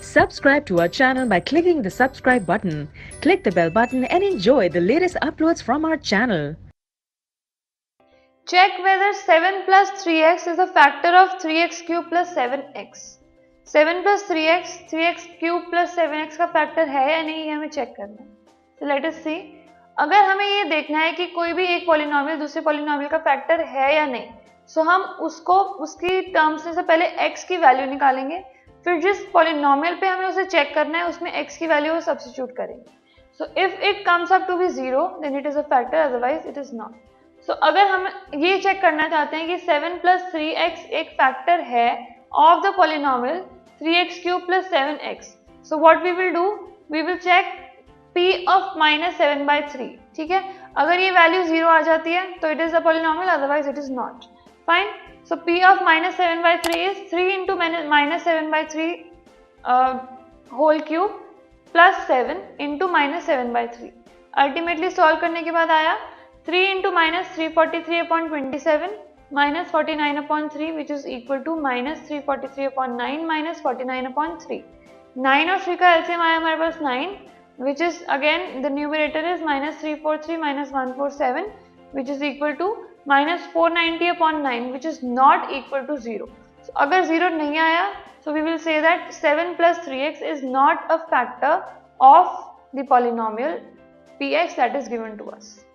Subscribe to our channel by clicking the subscribe button. Click the bell button and enjoy the latest uploads from our channel. Check whether 7 plus 3x is a factor of 3x cube plus 7x. 7 plus 3x, 3x cube plus 7x का factor है या नहीं, ये हमें check करना है. So let us see. अगर हमें ये देखना है कि कोई भी एक पॉलिनोमियल दूसरे पॉलिनोमियल का फैक्टर है या नहीं, so हम उसको उसकी टर्म्स में से पहले x की वैल्यू निकालेंगे, फिर जिस पॉलिनोमियल पे हमें उसे चेक करना है उसमें x की वैल्यू को सब्स्टिट्यूट करेंगे. So if it comes up to be 0, then it is a factor, otherwise it is not. So अगर हम ये चेक करना चाहते हैं कि 7 plus 3x एक फैक्टर है of the polynomial 3x cube plus 7x. So what we will do? We will check p of minus 7 by 3. ठीक है, अगर ये वैल्यू 0 आ जाती है तो it is a polynomial, otherwise it is not. Fine. So p of minus 7 by 3 is 3 into minus 7 by 3 whole cube plus 7 into minus 7 by 3. Ultimately solve करने के बाद आया 3 into minus 343 upon 27 minus 49 upon 3, which is equal to minus 343 upon 9 minus 49 upon 3. 9 और 3 का LCM आया हमारे पास 9, which is again the numerator is minus 343 minus 147, which is equal to minus 490 upon 9, which is not equal to 0. So अगर 0 नहीं आया, so we will say that 7 plus 3x is not a factor of the polynomial px that is given to us.